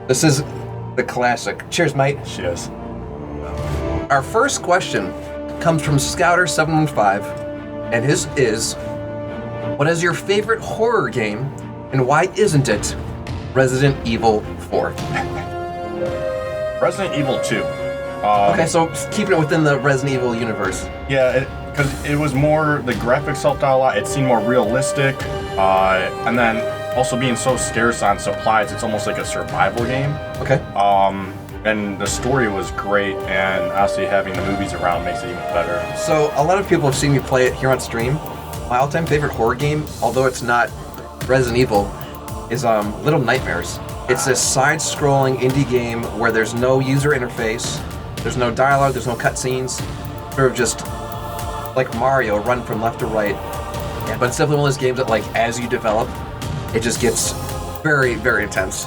This is the classic. Cheers, mate. Cheers. Our first question comes from Scouter715, and his is, what is your favorite horror game, and why isn't it Resident Evil 4? Resident Evil 2. Okay, so keeping it within the Resident Evil universe. Yeah, because it was more, the graphics helped out a lot. It seemed more realistic, and then also being so scarce on supplies, it's almost like a survival game. Okay. And the story was great, and honestly, having the movies around makes it even better. So a lot of people have seen me play it here on stream. My all-time favorite horror game, although it's not Resident Evil, is Little Nightmares. It's this side-scrolling indie game where there's no user interface, there's no dialogue, there's no cutscenes. Sort of just like Mario, run from left to right. Yeah, but it's definitely one of those games that, like, as you develop, it just gets very, very intense.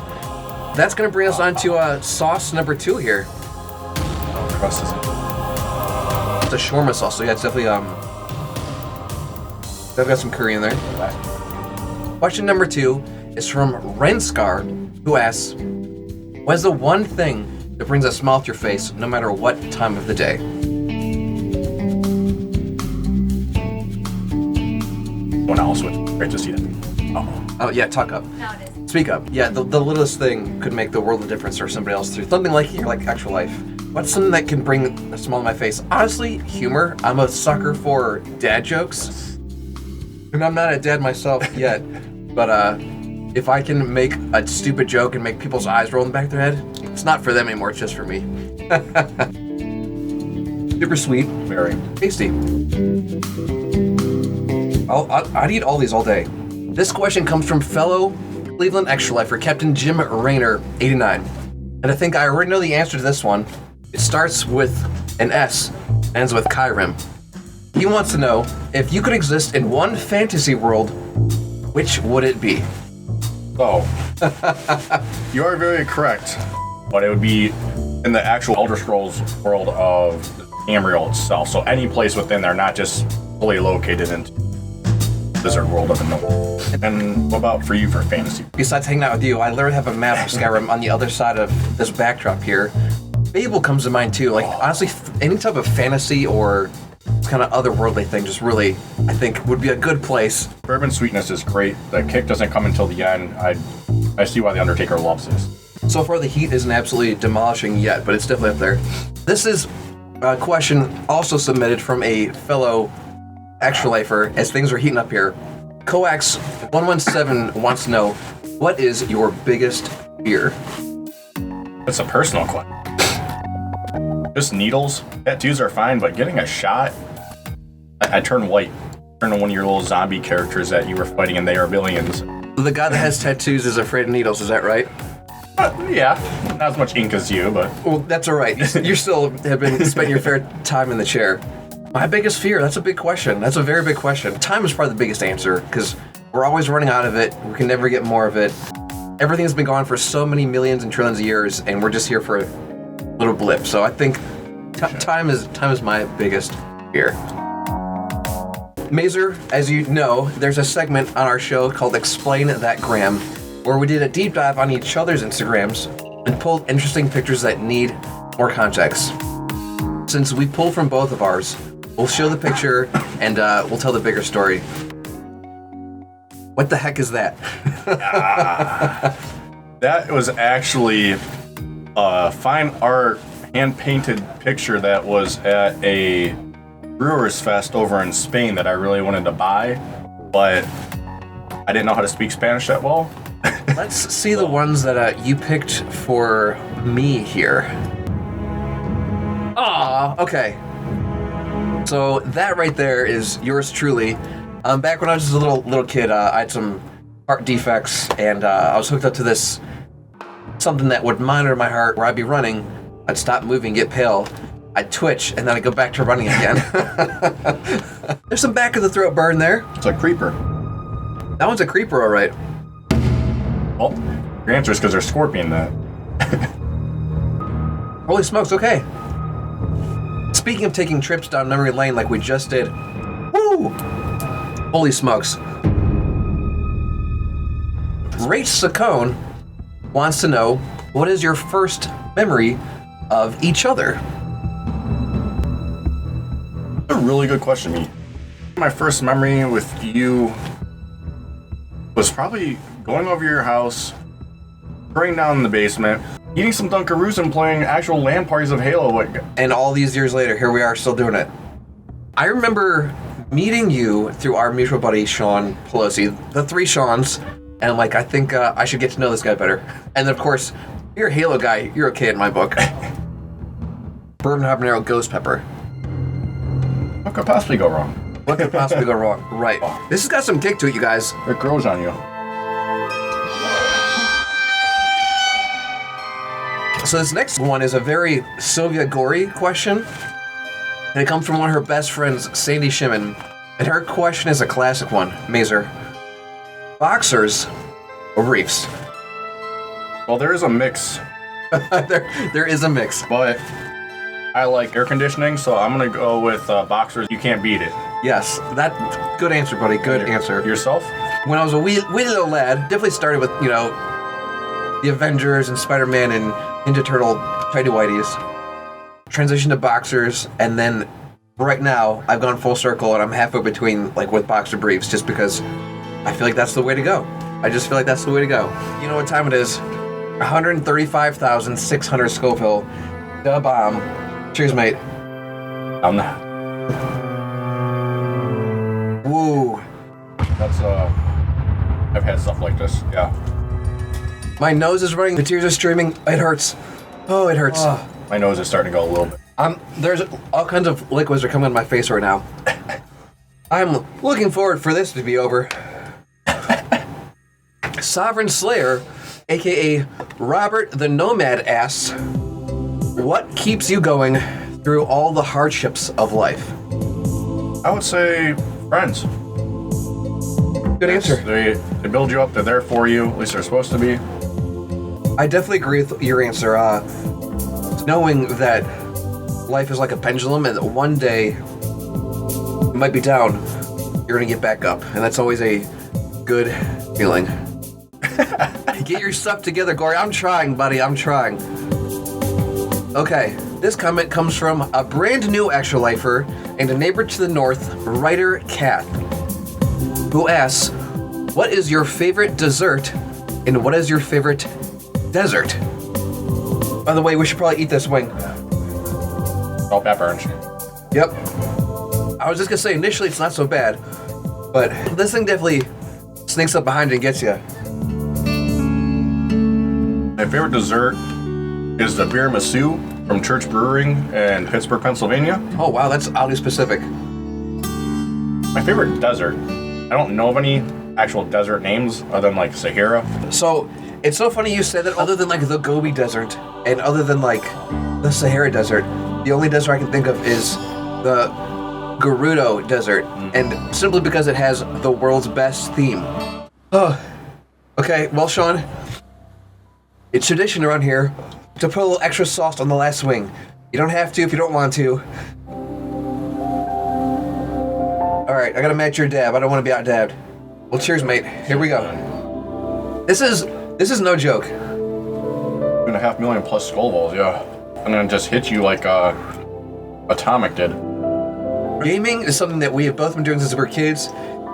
That's gonna bring us on to sauce number 2 here. Oh, crust is it? It's a shawarma sauce, so yeah, it's definitely they've got some curry in there. Question number 2 is from Renskar, who asks, what is the one thing that brings a smile to your face no matter what time of the day? One else would great to see that. Oh yeah, talk up. No, it is. Speak up. Yeah, the littlest thing could make the world of difference for somebody else through something like your actual life. What's something that can bring a smile to my face? Honestly, humor. I'm a sucker for dad jokes. And I'm not a dad myself yet, but if I can make a stupid joke and make people's eyes roll in the back of their head, it's not for them anymore, it's just for me. Super sweet. Very. Tasty. I'd eat all these all day. This question comes from fellow Cleveland Extra Lifer, Captain Jim Rayner, 89. And I think I already know the answer to this one. It starts with an S, ends with Kyrim. He wants to know, if you could exist in one fantasy world, which would it be? Oh. You are very correct. But it would be in the actual Elder Scrolls world of Tamriel itself. So any place within there, not just fully located in Blizzard world of the North. And what about for you for fantasy? Besides hanging out with you, I literally have a map of Skyrim on the other side of this backdrop here. Fable comes to mind too. Like, honestly, any type of fantasy or kind of otherworldly thing just really, I think, would be a good place. Bourbon sweetness is great. The kick doesn't come until the end. I see why The Undertaker loves this. So far, the heat isn't absolutely demolishing yet, but it's definitely up there. This is a question also submitted from a fellow Extra Lifer as things are heating up here. Coax117 wants to know, what is your biggest fear? It's a personal question. Just needles. Tattoos are fine, but getting a shot, I turn white. Turn to one of your little zombie characters that you were fighting in They Are Billions. The guy that has tattoos is afraid of needles, is that right? Yeah, not as much ink as you, but... Well, that's all right. You still have been spending your fair time in the chair. My biggest fear, that's a big question. That's a very big question. Time is probably the biggest answer, because we're always running out of it. We can never get more of it. Everything's been gone for so many millions and trillions of years, and we're just here for a little blip. So I think time is my biggest fear. Mazer, as you know, there's a segment on our show called Explain That Gram, where we did a deep dive on each other's Instagrams and pulled interesting pictures that need more context. Since we pulled from both of ours, we'll show the picture and we'll tell the bigger story. What the heck is that? That was actually a fine art hand-painted picture that was at a Brewers Fest over in Spain that I really wanted to buy, but I didn't know how to speak Spanish that well. Let's see the ones that you picked for me here. Aw, okay. So that right there is yours truly. Back when I was just a little kid, I had some heart defects, and I was hooked up to this something that would monitor my heart. Where I'd be running, I'd stop moving, get pale, I'd twitch, and then I'd go back to running again. There's some back of the throat burn there. It's a creeper. That one's a creeper, all right. Well, your answer is because there's scorpion that. Holy smokes, okay. Speaking of taking trips down memory lane like we just did, woo! Holy smokes. Rach Saccone wants to know, What is your first memory of each other? A really good question, me. My first memory with you was probably going over your house, burning down in the basement, eating some Dunkaroos and playing actual LAN parties of Halo. And all these years later, here we are still doing it. I remember meeting you through our mutual buddy, Sean Pelosi, the three Seans, and I'm like, I think I should get to know this guy better. And then, of course, you're a Halo guy. You're okay in my book. Bourbon habanero ghost pepper. What could possibly go wrong? What could possibly go wrong? Right. This has got some kick to it, you guys. It grows on you. So this next one is a very Sylvia Gorey question. And it comes from one of her best friends, Sandy Shimon. And her question is a classic one. Mazer. Boxers or briefs? Well, there is a mix. there is a mix. But I like air conditioning, so I'm going to go with boxers. You can't beat it. Yes, good answer, buddy. Good answer. Yourself? When I was a wee little lad, definitely started with, the Avengers and Spider-Man and Ninja Turtle tighty whities. Transitioned to boxers, and then right now I've gone full circle and I'm halfway between with boxer briefs just because I feel like that's the way to go. I just feel like that's the way to go. You know what time it is? 135,600 Scoville. Da bomb. Cheers, mate. I'm not. Woo. That's I've had stuff like this. Yeah. My nose is running. The tears are streaming. It hurts. Oh, it hurts. My nose is starting to go a little bit. There's all kinds of liquids are coming in my face right now. I'm looking forward for this to be over. Sovereign Slayer, aka Robert the Nomad, asks, what keeps you going through all the hardships of life? I would say friends. Good answer. They build you up. They're there for you. At least they're supposed to be. I definitely agree with your answer. Knowing that life is like a pendulum and that one day you might be down, you're going to get back up. And that's always a good feeling. Get your stuff together, Gorey. I'm trying, buddy. I'm trying. Okay, this comment comes from a brand new extra lifer and a neighbor to the north, writer Kath, who asks, what is your favorite dessert and what is your favorite desert? By the way, we should probably eat this wing. Oh, that burns. Yep. I was just gonna say, initially it's not so bad, but this thing definitely sneaks up behind you and gets you. My favorite dessert is the beer Masu from Church Brewing in Pittsburgh, Pennsylvania. Oh wow, that's oddly specific. My favorite desert, I don't know of any actual desert names other than Sahara. So it's so funny you said that. Other than the Gobi Desert and other than the Sahara Desert, the only desert I can think of is the Gerudo Desert, and simply because it has the world's best theme. Oh, okay. Well, Sean, it's tradition around here to put a little extra sauce on the last wing. You don't have to if you don't want to. All right, I gotta match your dab. I don't want to be out dabbed. Well, cheers, mate. Here we go. This is no joke. 2.5 million plus Scoville's, yeah. And then just hit you like Atomic did. Gaming is something that we have both been doing since we were kids,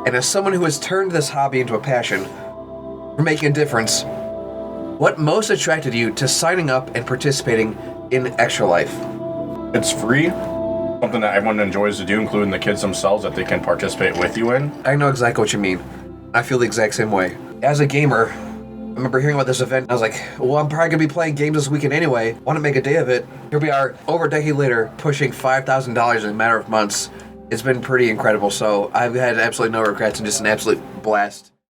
and as someone who has turned this hobby into a passion for making a difference, what most attracted you to signing up and participating in Extra Life? It's free. Something that everyone enjoys to do, including the kids themselves, that they can participate with you in. I know exactly what you mean. I feel the exact same way. As a gamer, I remember hearing about this event, and I was like, well, I'm probably going to be playing games this weekend anyway. Want to make a day of it. Here we are, over a decade later, pushing $5,000 in a matter of months. It's been pretty incredible, so I've had absolutely no regrets and just an absolute blast.